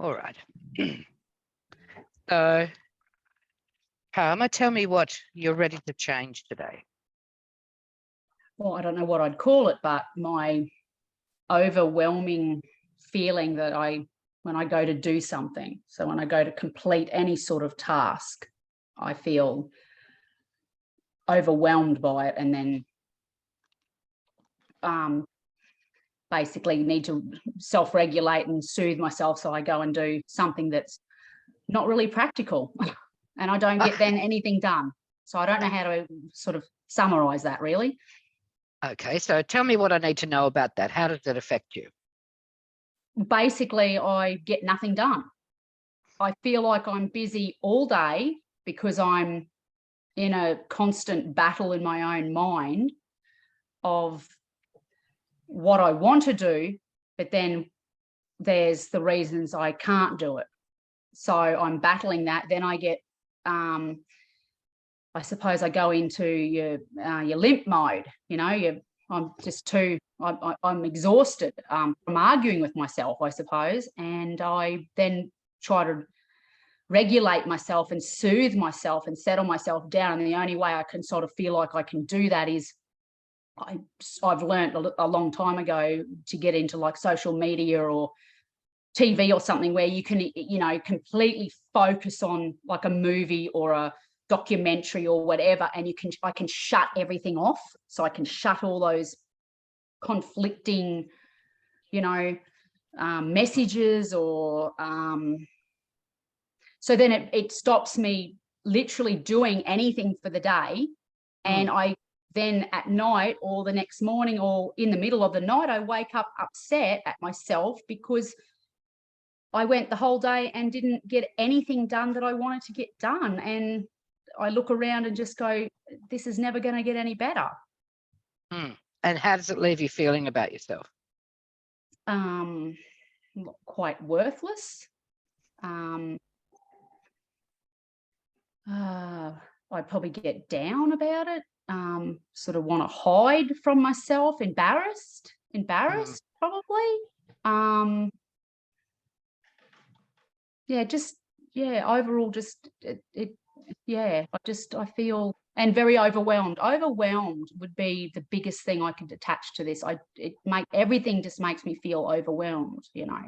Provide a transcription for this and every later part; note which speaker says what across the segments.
Speaker 1: All right. So, Karma, tell me what you're ready to change today.
Speaker 2: Well, I don't know what I'd call it, but my overwhelming feeling that when I go to do something, so when I go to complete any sort of task, I feel overwhelmed by it, and then basically need to self-regulate and soothe myself, so I go and do something that's not really practical and I don't get then anything done. So I don't know how to sort of summarize that, really.
Speaker 1: Okay, so tell me what I need to know about that. How does that affect you?
Speaker 2: Basically, I get nothing done. I feel like I'm busy all day because I'm in a constant battle in my own mind of what I want to do, but then there's the reasons I can't do it. So I'm battling that. Then I get, I suppose I go into your limp mode. You know, I'm just too, I'm exhausted from arguing with myself, I suppose. And I then try to regulate myself and soothe myself and settle myself down. And the only way I can sort of feel like I can do that is I've learned a long time ago to get into like social media or TV or something where you can, you know, completely focus on like a movie or a documentary or whatever, and I can shut everything off. So I can shut all those conflicting, you know, messages or so then it stops me literally doing anything for the day. And I then at night or the next morning or in the middle of the night, I wake up upset at myself because I went the whole day and didn't get anything done that I wanted to get done. And I look around and just go, this is never going to get any better.
Speaker 1: And how does it leave you feeling about yourself?
Speaker 2: Quite worthless. I'd probably get down about it. Sort of want to hide from myself, embarrassed probably. Overall just I feel, and very overwhelmed. Overwhelmed would be the biggest thing I could attach to this. Everything just makes me feel overwhelmed, you know.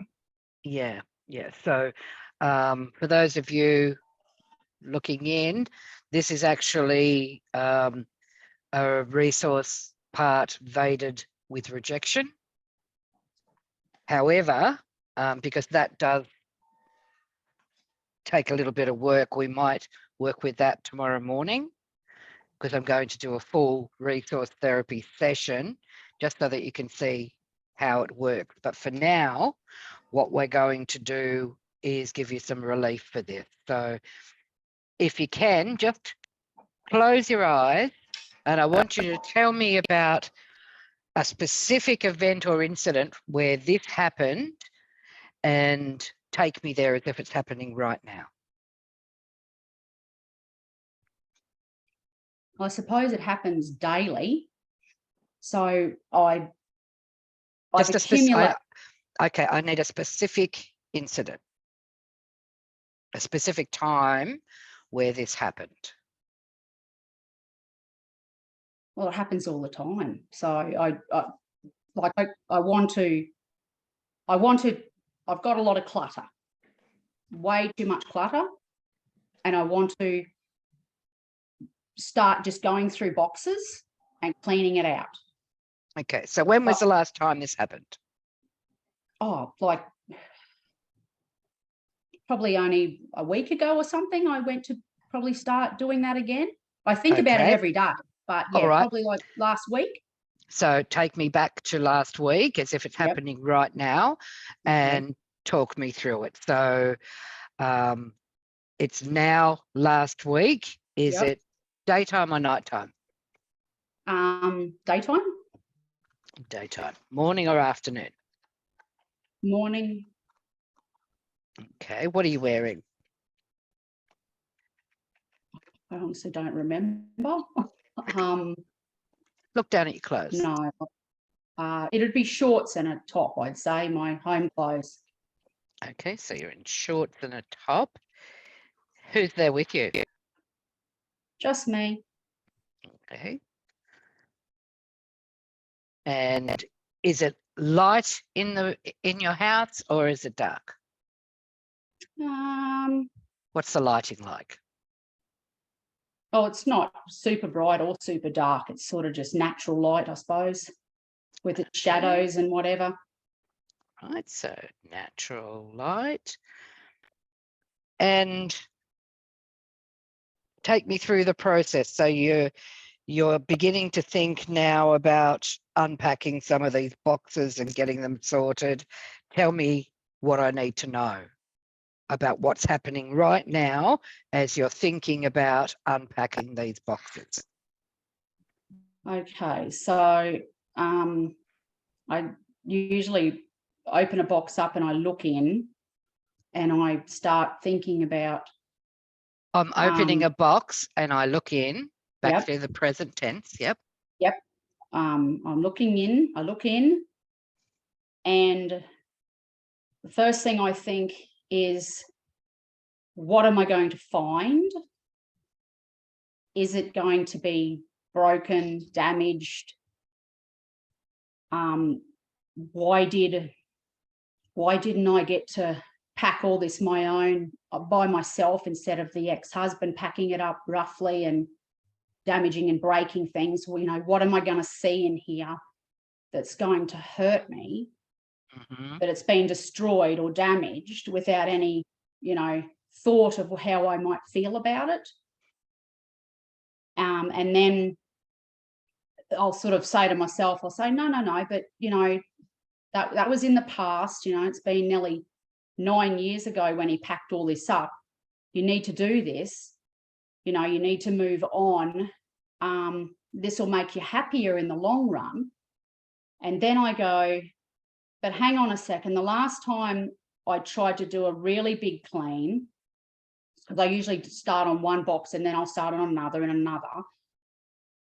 Speaker 1: Yeah. So for those of you looking in, this is actually a resource part vaded with rejection. However, because that does take a little bit of work, we might work with that tomorrow morning, because I'm going to do a full resource therapy session just so that you can see how it works. But for now, what we're going to do is give you some relief for this. So if you can, just close your eyes, and I want you to tell me about a specific event or incident where this happened and take me there as if it's happening right now.
Speaker 2: I suppose it happens daily. So I
Speaker 1: need a specific incident, a specific time where this happened.
Speaker 2: Well, it happens all the time. So I've got a lot of clutter, way too much clutter, and I want to start just going through boxes and cleaning it out.
Speaker 1: Okay, so when was the last time this happened?
Speaker 2: Oh, like probably only a week ago or something. I went to probably start doing that again. I think about it every day, but yeah, probably like last week.
Speaker 1: So take me back to last week as if it's happening right now, and talk me through it. So it's now last week. Is it daytime or nighttime?
Speaker 2: Daytime.
Speaker 1: Daytime. Morning or afternoon?
Speaker 2: Morning.
Speaker 1: Okay, what are you wearing?
Speaker 2: I honestly don't remember.
Speaker 1: Look down at your clothes.
Speaker 2: No. It'd be shorts and a top, I'd say, my home clothes.
Speaker 1: Okay, so you're in shorts and a top. Who's there with you?
Speaker 2: Just me.
Speaker 1: Okay. And is it light in your house or is it dark? What's the lighting like?
Speaker 2: Oh, it's not super bright or super dark. It's sort of just natural light, I suppose, with its shadows and whatever.
Speaker 1: Right, so natural light. And take me through the process. So you're beginning to think now about unpacking some of these boxes and getting them sorted. Tell me what I need to know about what's happening right now as you're thinking about unpacking these boxes.
Speaker 2: Okay, so I usually open a box up and I look in and I start thinking about.
Speaker 1: I'm opening a box and I look in, back
Speaker 2: Yep.
Speaker 1: to the present tense. Yep.
Speaker 2: Yep. I'm looking in, I look in, and the first thing I think is, what am I going to find? Is it going to be broken, damaged? Why didn't I get to pack all this my own by myself instead of the ex-husband packing it up roughly and damaging and breaking things? Well, what am I going to see in here that's going to hurt me? That it's been destroyed or damaged without any, thought of how I might feel about it. And then I'll sort of say to myself, I'll say, no, but that was in the past. It's been nearly 9 years ago when he packed all this up. You need to do this. You need to move on. This will make you happier in the long run. And then I go, but hang on a second. The last time I tried to do a really big clean, because I usually start on one box and then I'll start on another and another.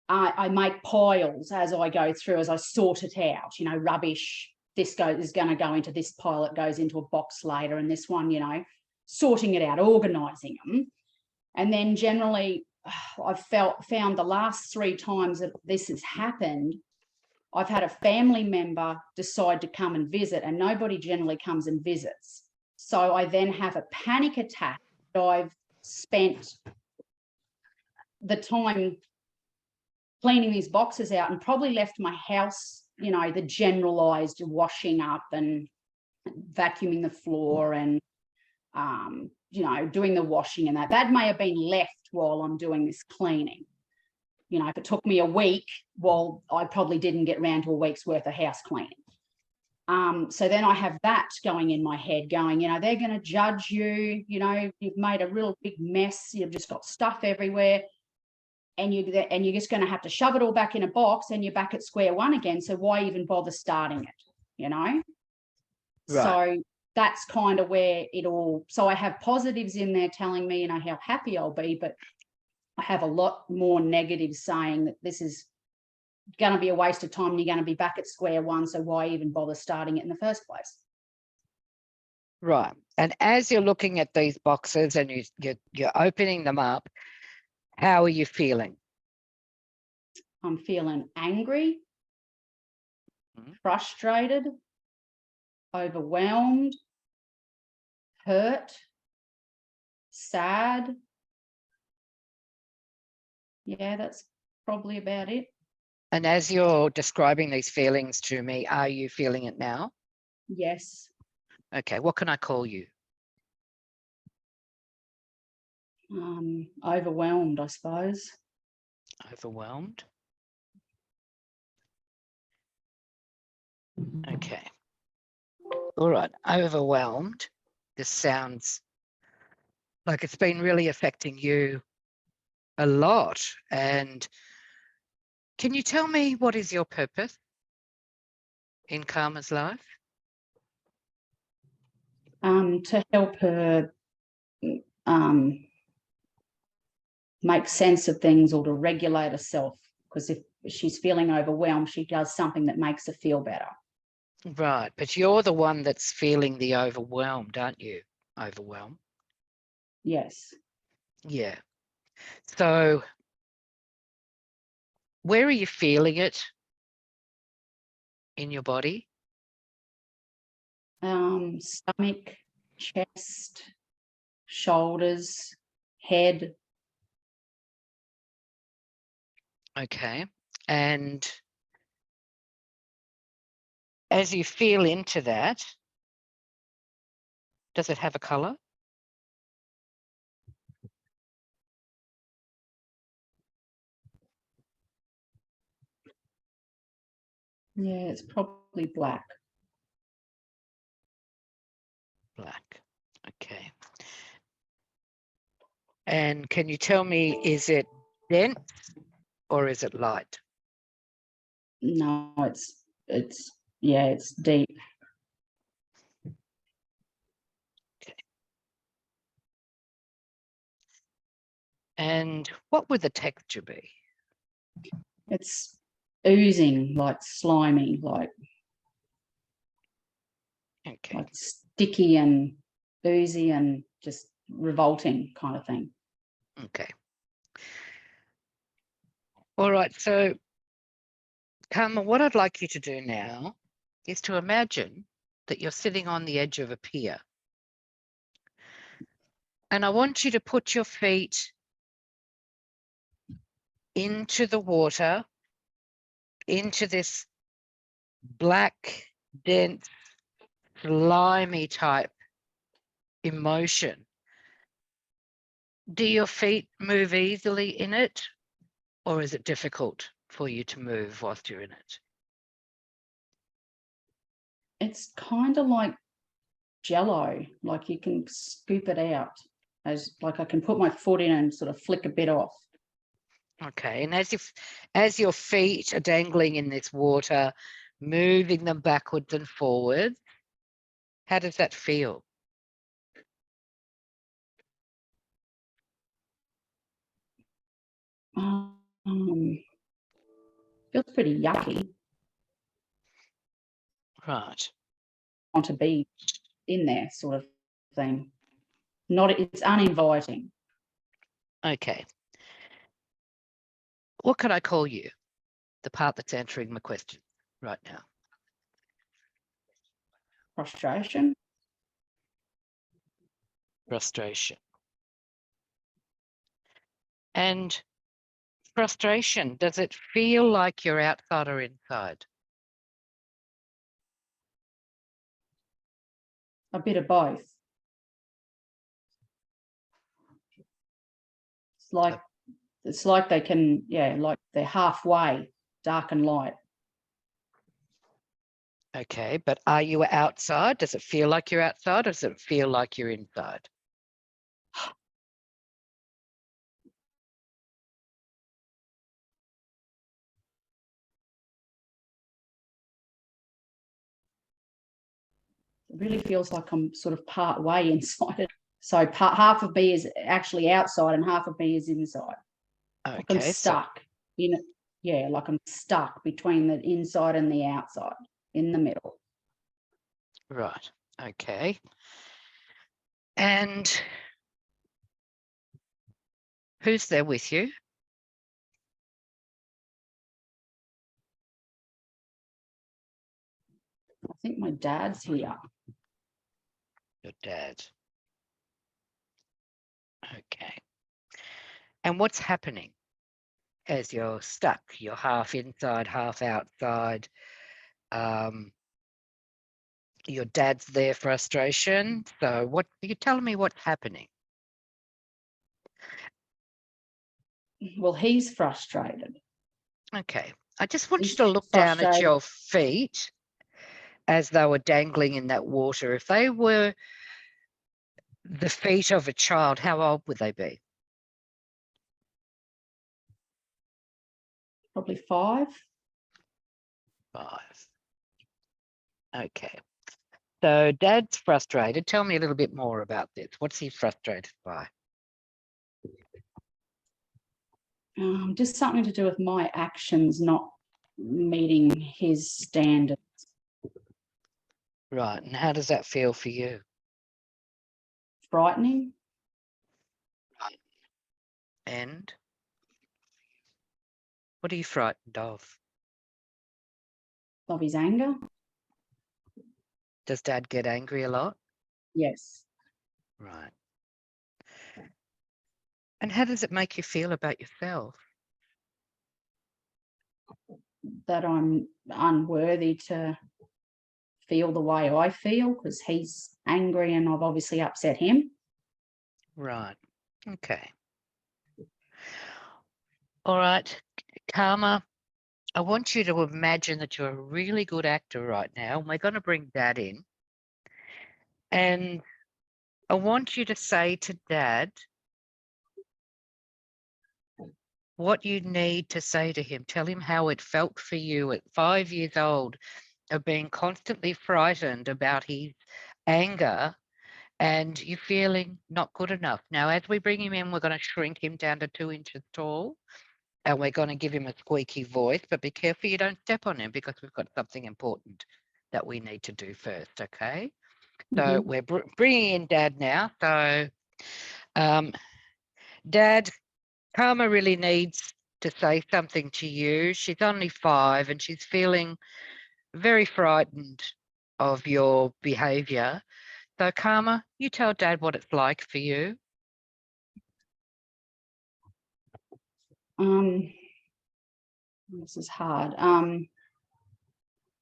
Speaker 2: I make piles as I go through, as I sort it out. Rubbish. This is going to go into this pile. It goes into a box later, and this one, sorting it out, organising them. And then generally, I've found the last 3 times that this has happened, I've had a family member decide to come and visit, and nobody generally comes and visits. So I then have a panic attack. I've spent the time cleaning these boxes out and probably left my house, the generalized washing up and vacuuming the floor and, doing the washing and that may have been left while I'm doing this cleaning. If it took me a week, well, I probably didn't get around to a week's worth of house cleaning. So then I have that going in my head going, they're going to judge you, you've made a real big mess. You've just got stuff everywhere. And you're just going to have to shove it all back in a box and you're back at square one again. So why even bother starting it,
Speaker 1: Right.
Speaker 2: So that's kind of where it all, so I have positives in there telling me, how happy I'll be, but I have a lot more negatives saying that this is going to be a waste of time and you're going to be back at square one. So why even bother starting it in the first place?
Speaker 1: Right. And as you're looking at these boxes and you're opening them up, how are you feeling?
Speaker 2: I'm feeling angry, frustrated, overwhelmed, hurt, sad. Yeah, that's probably about it.
Speaker 1: And as you're describing these feelings to me, are you feeling it now?
Speaker 2: Yes.
Speaker 1: Okay, what can I call you?
Speaker 2: Overwhelmed, I suppose.
Speaker 1: Overwhelmed. Okay. All right, overwhelmed. This sounds like it's been really affecting you a lot. And can you tell me what is your purpose in Karma's life?
Speaker 2: To help her make sense of things or to regulate herself. Because if she's feeling overwhelmed, she does something that makes her feel better.
Speaker 1: Right. But you're the one that's feeling the overwhelmed, aren't you? Overwhelmed.
Speaker 2: Yes.
Speaker 1: Yeah. So where are you feeling it in your body?
Speaker 2: Stomach, chest, shoulders, head.
Speaker 1: Okay. And as you feel into that, does it have a color?
Speaker 2: Yeah, it's probably black.
Speaker 1: Black. Okay. And can you tell me, is it dense or is it light?
Speaker 2: No, it's deep.
Speaker 1: And what would the texture be?
Speaker 2: It's oozing, like slimy, like
Speaker 1: Okay.
Speaker 2: sticky and oozy and just revolting kind of thing.
Speaker 1: Okay. All right. So, Karma, what I'd like you to do now is to imagine that you're sitting on the edge of a pier. And I want you to put your feet into the water, into this black, dense, slimy type emotion. Do your feet move easily in it, or is it difficult for you to move whilst you're in it?
Speaker 2: It's kind of like jello, like you can scoop it out, as like I can put my foot in and sort of flick a bit off.
Speaker 1: Okay, and as your feet are dangling in this water, moving them backwards and forwards, how does that feel?
Speaker 2: Feels pretty yucky.
Speaker 1: Right.
Speaker 2: Want to be in there, sort of thing. It's uninviting.
Speaker 1: Okay. What can I call you? The part that's answering my question right now.
Speaker 2: Frustration.
Speaker 1: Frustration. And frustration, does it feel like you're outside or inside?
Speaker 2: A bit of both. It's like they can, like they're halfway, dark and light.
Speaker 1: Okay, but are you outside? Does it feel like you're outside or does it feel like you're inside?
Speaker 2: It really feels like I'm sort of part way inside it. So half of me is actually outside and half of me is inside. Like I'm
Speaker 1: Okay,
Speaker 2: stuck in it. Yeah, like I'm stuck between the inside and the outside, in the middle.
Speaker 1: right. Okay. And who's there with you?
Speaker 2: I think my dad's here.
Speaker 1: Your dad. Okay. And what's happening as you're stuck? You're half inside, half outside. Your dad's there, frustration. So what you telling me what's happening?
Speaker 2: Well, he's frustrated.
Speaker 1: Okay. I just want you
Speaker 2: He's
Speaker 1: to look down at
Speaker 2: frustrated.
Speaker 1: your feet as they were dangling in that water. If they were the feet of a child, how old would they be?
Speaker 2: Probably 5.
Speaker 1: 5. Okay. So dad's frustrated. Tell me a little bit more about this. What's he frustrated by?
Speaker 2: Just something to do with my actions not meeting his standards.
Speaker 1: Right. And how does that feel for you?
Speaker 2: Frightening.
Speaker 1: Right. And what are you frightened of?
Speaker 2: Of his anger.
Speaker 1: Does Dad get angry a lot?
Speaker 2: Yes.
Speaker 1: Right. And how does it make you feel about yourself?
Speaker 2: That I'm unworthy to feel the way I feel because he's angry and I've obviously upset him.
Speaker 1: Right. Okay. All right. Karma, I want you to imagine that you're a really good actor right now. And we're going to bring Dad in. And I want you to say to Dad what you need to say to him. Tell him how it felt for you at 5 years old of being constantly frightened about his anger and you feeling not good enough. Now, as we bring him in, we're going to shrink him down to 2 inches tall and we're going to give him a squeaky voice, but be careful you don't step on him because we've got something important that we need to do first, okay? So we're bringing in Dad now. So, Dad, Karma really needs to say something to you. She's only 5 and she's feeling very frightened of your behavior. So, Karma, you tell Dad what it's like for you.
Speaker 2: This is hard.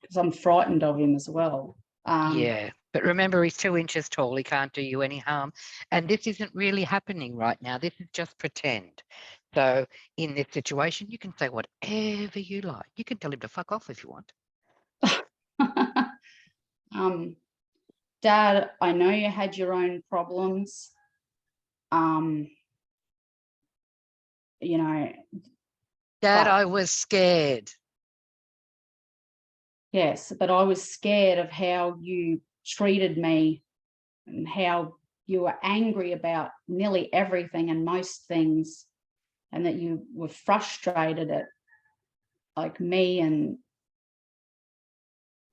Speaker 2: Because I'm frightened of him as well.
Speaker 1: Yeah, but remember, he's 2 inches tall. He can't do you any harm. And this isn't really happening right now. This is just pretend. So in this situation, you can say whatever you like. You can tell him to fuck off if you want.
Speaker 2: Dad, I know you had your own problems. You know,
Speaker 1: Dad,
Speaker 2: but
Speaker 1: I was scared.
Speaker 2: yes, but I was scared of how you treated me and how you were angry about nearly everything and most things, and that you were frustrated at like me and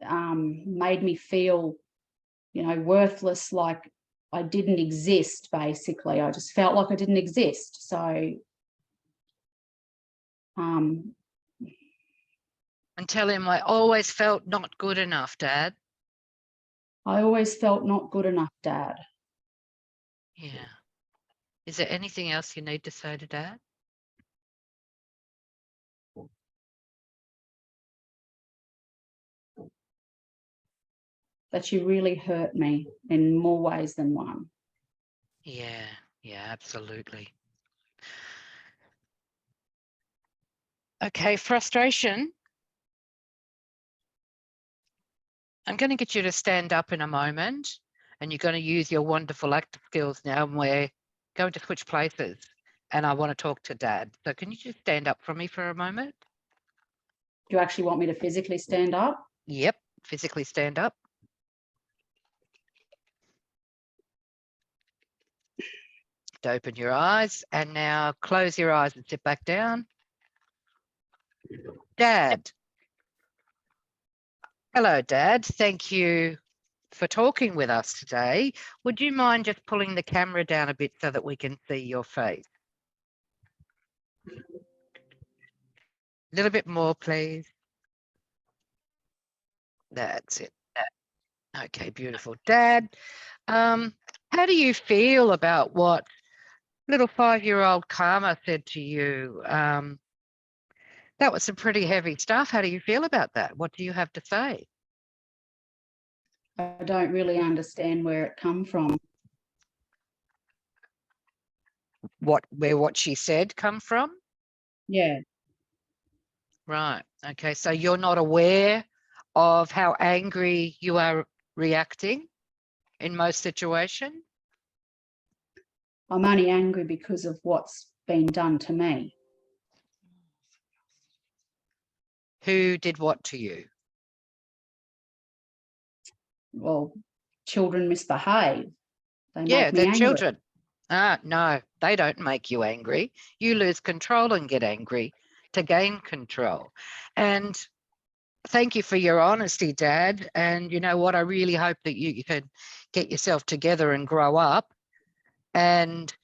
Speaker 2: made me feel, worthless, like I didn't exist, basically. I just felt like I didn't exist. So
Speaker 1: And tell him I always felt not good enough, Dad.
Speaker 2: I always felt not good enough, Dad.
Speaker 1: Yeah. Is there anything else you need to say to Dad?
Speaker 2: That you really hurt me in more ways than one.
Speaker 1: Yeah, absolutely. Okay, frustration. I'm going to get you to stand up in a moment and you're going to use your wonderful actor skills now and we're going to switch places and I want to talk to Dad. So can you just stand up for me for a moment?
Speaker 2: Do you actually want me to physically stand up?
Speaker 1: Yep, physically stand up. Open your eyes and now close your eyes and sit back down. Dad. Hello, Dad. Thank you for talking with us today. Would you mind just pulling the camera down a bit so that we can see your face? A little bit more, please. That's it. Okay, beautiful. Dad, how do you feel about what little 5-year-old Karma said to you? That was some pretty heavy stuff. How do you feel about that? What do you have to say?
Speaker 2: I don't really understand where it come from.
Speaker 1: Where what she said come from?
Speaker 2: Yeah.
Speaker 1: Right. Okay. So you're not aware of how angry you are reacting in most situations?
Speaker 2: I'm only angry because of what's been done to me.
Speaker 1: Who did what to you?
Speaker 2: Well, children misbehave. They
Speaker 1: Yeah,
Speaker 2: make me
Speaker 1: they're
Speaker 2: angry.
Speaker 1: children. No, they don't make you angry. You lose control and get angry to gain control. And thank you for your honesty, Dad. And you know what? I really hope that you can get yourself together and grow up and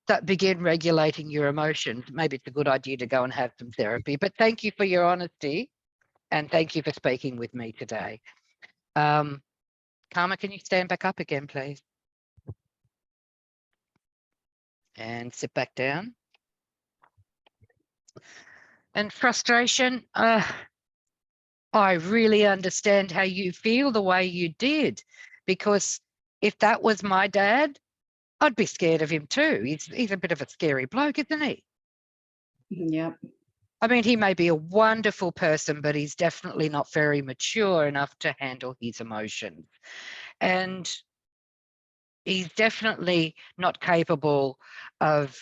Speaker 1: that begin regulating your emotions. Maybe it's a good idea to go and have some therapy. But thank you for your honesty and thank you for speaking with me today. Karma, can you stand back up again, please? And sit back down. And frustration, I really understand how you feel the way you did, because if that was my dad, I'd be scared of him too. He's a bit of a scary bloke, isn't he?
Speaker 2: Yep.
Speaker 1: I mean, he may be a wonderful person, but he's definitely not very mature enough to handle his emotions. And he's definitely not capable of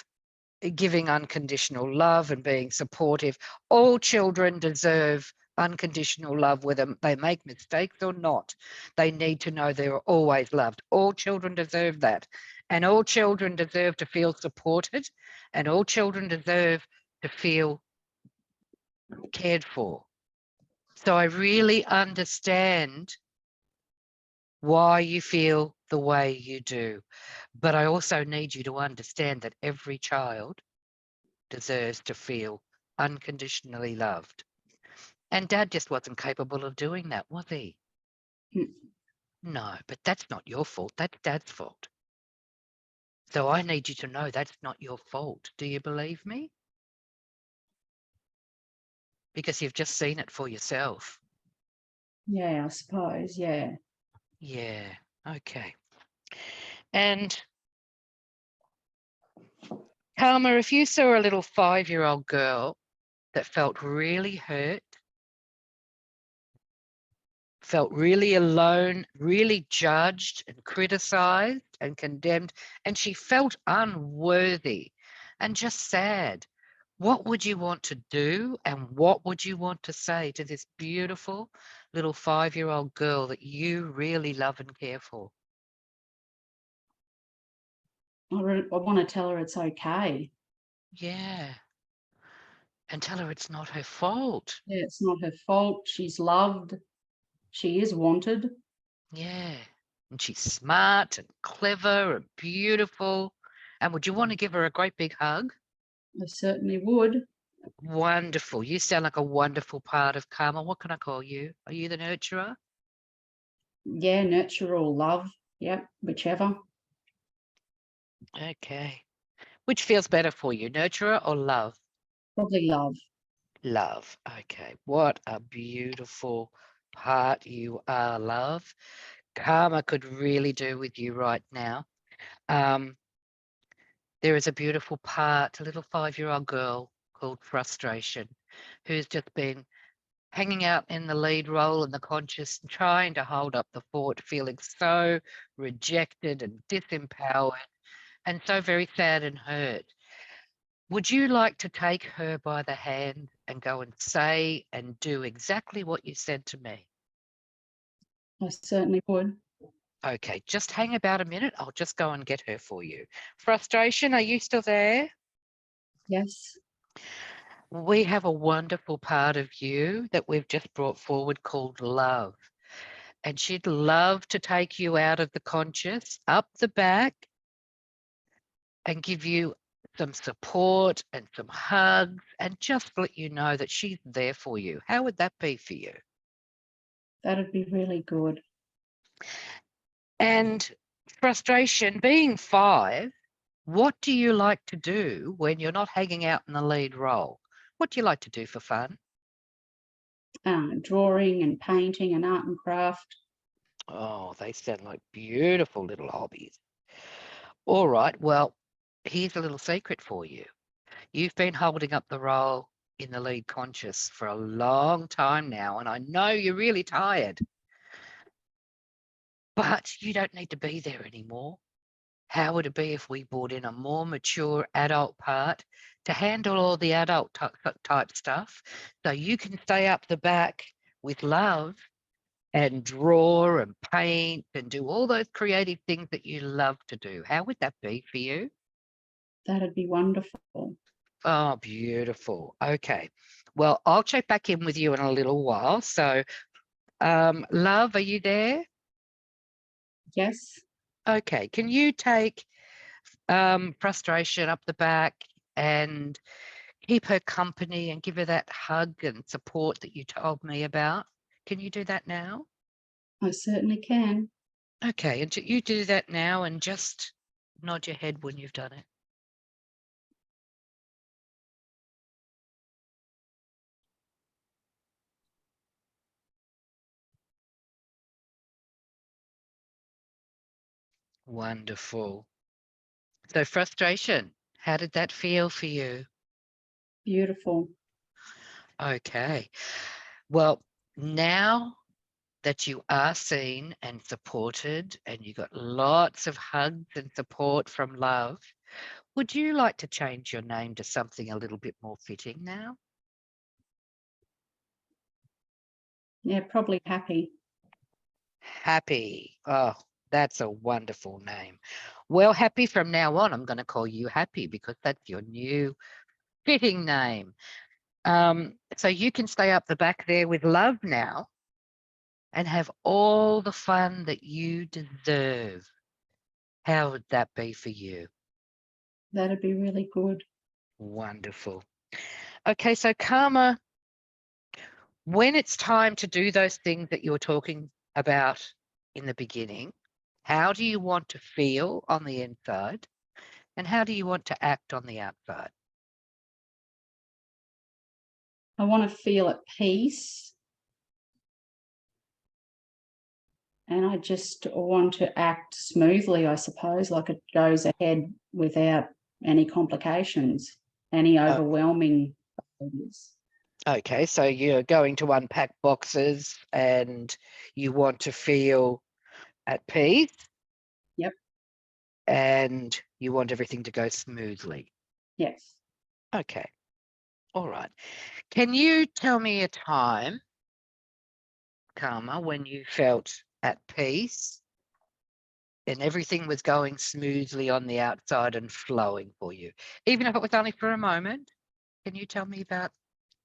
Speaker 1: giving unconditional love and being supportive. All children deserve unconditional love, whether they make mistakes or not. They need to know they're always loved. All children deserve that. And all children deserve to feel supported, and all children deserve to feel cared for. So I really understand why you feel the way you do. But I also need you to understand that every child deserves to feel unconditionally loved. And Dad just wasn't capable of doing that, was he?
Speaker 2: Mm.
Speaker 1: No, but that's not your fault. That's Dad's fault. So I need you to know that's not your fault. Do you believe me? Because you've just seen it for yourself.
Speaker 2: Yeah, I suppose. Yeah.
Speaker 1: Yeah. Okay. And Karma, if you saw a little 5-year-old girl that felt really hurt, felt really alone, really judged and criticized and condemned, and she felt unworthy and just sad, what would you want to do and what would you want to say to this beautiful little 5-year-old girl that you really love and care for?
Speaker 2: I want to tell her it's okay.
Speaker 1: Yeah. And tell her it's not her fault.
Speaker 2: Yeah, it's not her fault. She's loved. She is wanted.
Speaker 1: Yeah. And she's smart and clever and beautiful. And would you want to give her a great big hug?
Speaker 2: I certainly would.
Speaker 1: Wonderful. You sound like a wonderful part of Karma. What can I call you? Are you the nurturer?
Speaker 2: Yeah, nurture or love. Yep, whichever.
Speaker 1: Okay. Which feels better for you, nurturer or love?
Speaker 2: Probably love.
Speaker 1: Love. Okay. What a beautiful part you are, love. Karma could really do with you right now. There is a beautiful part, a little 5-year-old girl called Frustration, who's just been hanging out in the lead role in the conscious, trying to hold up the fort, feeling so rejected and disempowered and so very sad and hurt. Would you like to take her by the hand and go and say and do exactly what you said to me?
Speaker 2: I certainly would.
Speaker 1: Okay, just hang about a minute. I'll just go and get her for you. Frustration, are you still there?
Speaker 2: Yes.
Speaker 1: We have a wonderful part of you that we've just brought forward called love. And she'd love to take you out of the conscious, up the back, and give you some support and some hugs and just let you know that she's there for you. How would that be for you?
Speaker 2: That'd be really good.
Speaker 1: And frustration, being 5, what do you like to do when you're not hanging out in the lead role? What do you like to do for fun?
Speaker 2: Drawing and painting and art and craft.
Speaker 1: Oh, they sound like beautiful little hobbies. All right, well, here's a little secret for you. You've been holding up the role in the lead conscious for a long time now, and I know you're really tired, but you don't need to be there anymore. How would it be if we brought in a more mature adult part to handle all the adult type stuff so you can stay up the back with love and draw and paint and do all those creative things that you love to do? How would that be for you?
Speaker 2: That'd be wonderful.
Speaker 1: Oh, beautiful. Okay. Well, I'll check back in with you in a little while. So, love, are you there?
Speaker 2: Yes.
Speaker 1: Okay. Can you take frustration up the back and keep her company and give her that hug and support that you told me about? Can you do that now?
Speaker 2: I certainly can.
Speaker 1: Okay. And you do that now and just nod your head when you've done it. Wonderful. So frustration, how did that feel for you?
Speaker 2: Beautiful.
Speaker 1: Okay. Well, now that you are seen and supported and you got lots of hugs and support from love, would you like to change your name to something a little bit more fitting now?
Speaker 2: Yeah, probably happy.
Speaker 1: Happy. Oh, that's a wonderful name. Well, Happy, from now on, I'm going to call you Happy because that's your new fitting name. So you can stay up the back there with love now and have all the fun that you deserve. How would that be for you?
Speaker 2: That'd be really good.
Speaker 1: Wonderful. Okay, so Karma, when it's time to do those things that you were talking about in the beginning, how do you want to feel on the inside and how do you want to act on the outside?
Speaker 2: I want to feel at peace, and I just want to act smoothly, I suppose, like it goes ahead without any complications, any overwhelming behaviours.
Speaker 1: Okay, so you're going to unpack boxes and you want to feel at peace.
Speaker 2: Yep.
Speaker 1: And you want everything to go smoothly.
Speaker 2: Yes.
Speaker 1: Okay. All right. Can you tell me a time, Karma, when you felt at peace and everything was going smoothly on the outside and flowing for you? Even if it was only for a moment, can you tell me about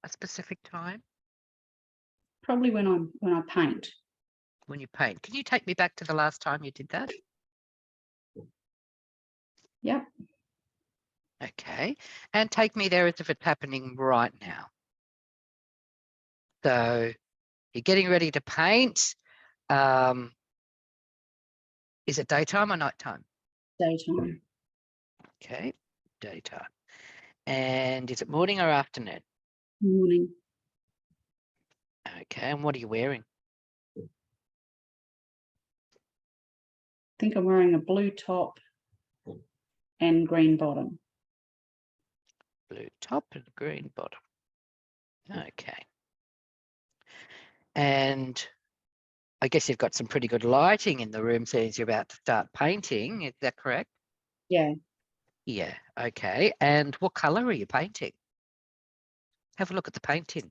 Speaker 1: a specific time
Speaker 2: Probably when I paint.
Speaker 1: when you paint? Can you take me back to the last time you did that?
Speaker 2: Yep.
Speaker 1: Okay. And take me there as if it's happening right now. So you're getting ready to paint. Is it daytime or nighttime?
Speaker 2: Daytime.
Speaker 1: Okay, daytime. And is it morning or afternoon?
Speaker 2: Morning.
Speaker 1: Okay, and what are you wearing?
Speaker 2: I think I'm wearing a blue top and green bottom.
Speaker 1: Blue top and green bottom. Okay. And I guess you've got some pretty good lighting in the room since you're about to start painting. Is that correct?
Speaker 2: Yeah.
Speaker 1: Yeah, okay. And what colour are you painting? Have a look at the painting.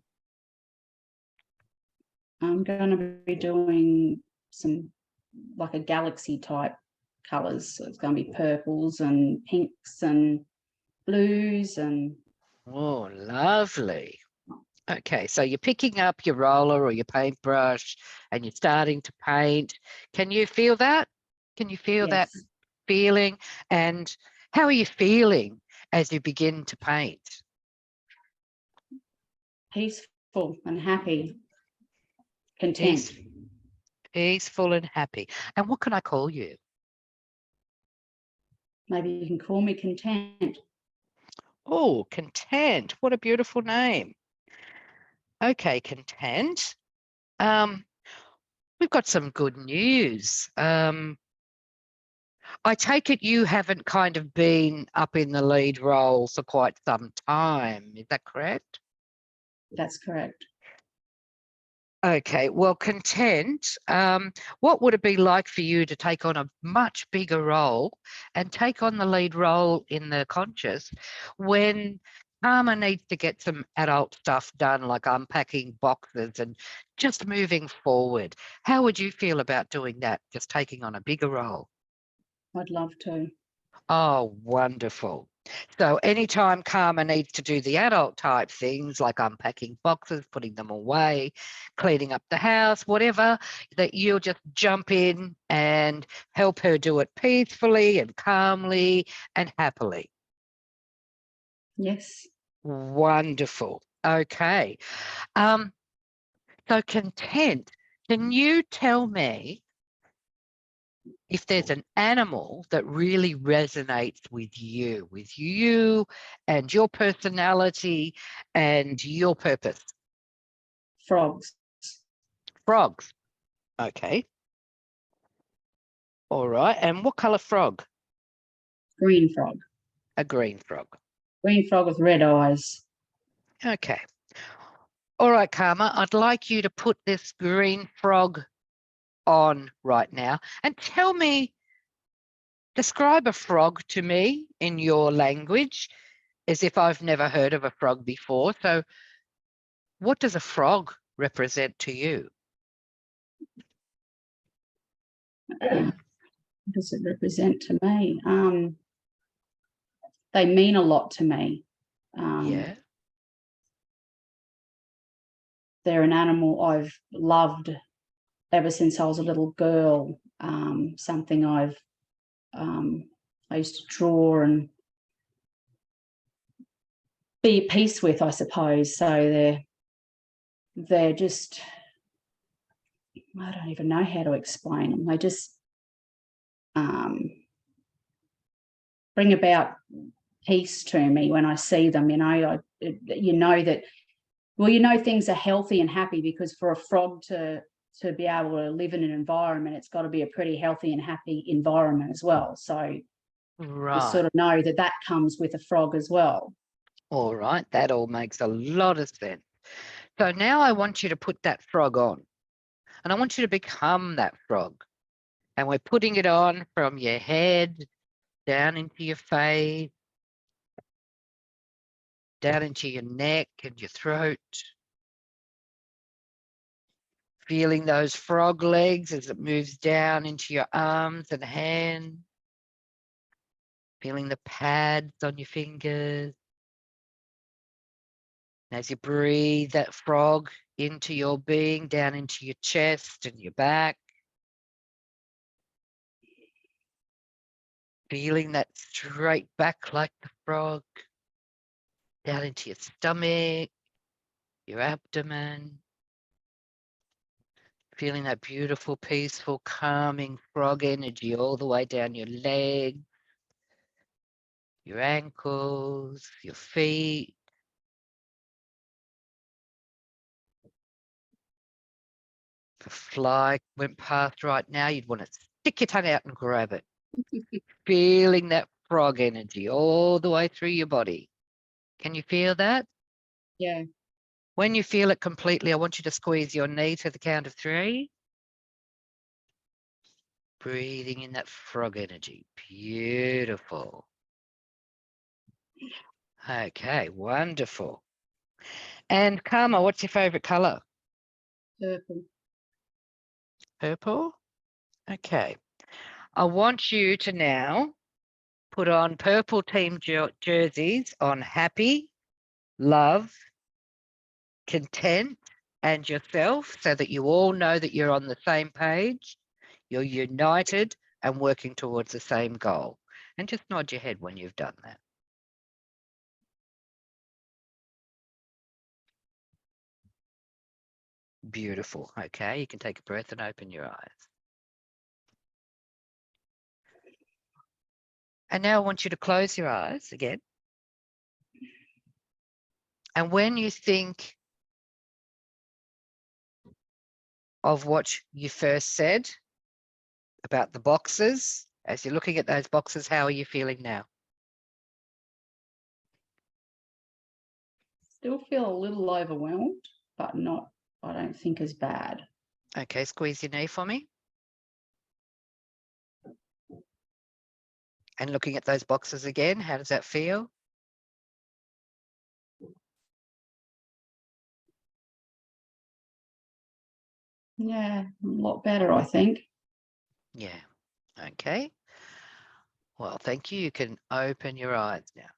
Speaker 2: I'm going to be doing some like a galaxy type colours. So it's going to be purples and pinks and blues and
Speaker 1: Oh, lovely. Okay, so you're picking up your roller or your paintbrush and you're starting to paint. Can you feel that? Can you feel that
Speaker 2: yes,
Speaker 1: feeling? And how are you feeling as you begin to paint?
Speaker 2: peaceful and happy, content.
Speaker 1: Peace, peaceful and happy. And what can I call you?
Speaker 2: Maybe you can call me content.
Speaker 1: Oh, Content. What a beautiful name. Okay, Content. We've got some good news. I take it you haven't kind of been up in the lead role for quite some time. Is that correct?
Speaker 2: That's correct.
Speaker 1: Okay, well, Content, what would it be like for you to take on a much bigger role and take on the lead role in the conscious when Karma needs to get some adult stuff done, like unpacking boxes and just moving forward? How would you feel about doing that, just taking on a bigger role?
Speaker 2: I'd love to.
Speaker 1: Oh, wonderful. So anytime Karma needs to do the adult type things like unpacking boxes, putting them away, cleaning up the house, whatever, that you'll just jump in and help her do it peacefully and calmly and happily.
Speaker 2: Yes.
Speaker 1: Wonderful. Okay. So Content, can you tell me if there's an animal that really resonates with you and your personality and your purpose?
Speaker 2: Frogs.
Speaker 1: Frogs. Okay. All right. And what color frog?
Speaker 2: Green frog.
Speaker 1: A green frog.
Speaker 2: Green frog with red eyes.
Speaker 1: Okay. All right, Karma, I'd like you to put this green frog on right now and tell me, describe a frog to me in your language as if I've never heard of a frog before. So what does a frog represent to you?
Speaker 2: What does it represent to me? They mean a lot to me.
Speaker 1: Yeah.
Speaker 2: They're an animal I've loved ever since I was a little girl. Something I used to draw and be at peace with, I suppose. So they're just, I don't even know how to explain them. They just bring about peace to me when I see them. You know, that, well, things are healthy and happy, because for a frog to be able to live in an environment, it's got to be a pretty healthy and happy environment as well. So you sort of know that comes with a frog as well.
Speaker 1: All right, that all makes a lot of sense. So now I want you to put that frog on, and I want you to become that frog. And we're putting it on from your head down into your face, down into your neck and your throat. Feeling those frog legs as it moves down into your arms and hands. Feeling the pads on your fingers. As you breathe that frog into your being, down into your chest and your back. Feeling that straight back like the frog. Down into your stomach, your abdomen. Feeling that beautiful, peaceful, calming frog energy all the way down your legs, your ankles, your feet. If a fly went past right now, you'd want to stick your tongue out and grab it. Feeling that frog energy all the way through your body. Can you feel that?
Speaker 2: Yeah.
Speaker 1: When you feel it completely, I want you to squeeze your knee to the count of 3. Breathing in that frog energy. Beautiful. Okay, wonderful. And Karma, what's your favorite color?
Speaker 2: Purple.
Speaker 1: Purple? Okay. I want you to now put on purple team jerseys on Happy, Love, Content, and yourself, so that you all know that you're on the same page, you're united and working towards the same goal. And just nod your head when you've done that. Beautiful. Okay, you can take a breath and open your eyes. And now I want you to close your eyes again. And when you think of what you first said about the boxes, as you're looking at those boxes, how are you feeling now?
Speaker 2: Still feel a little overwhelmed, but not, I don't think, as bad.
Speaker 1: Okay, squeeze your knee for me. And looking at those boxes again, how does that feel?
Speaker 2: Yeah, a lot better, I think.
Speaker 1: Yeah. Okay. Well, thank you. You can open your eyes now.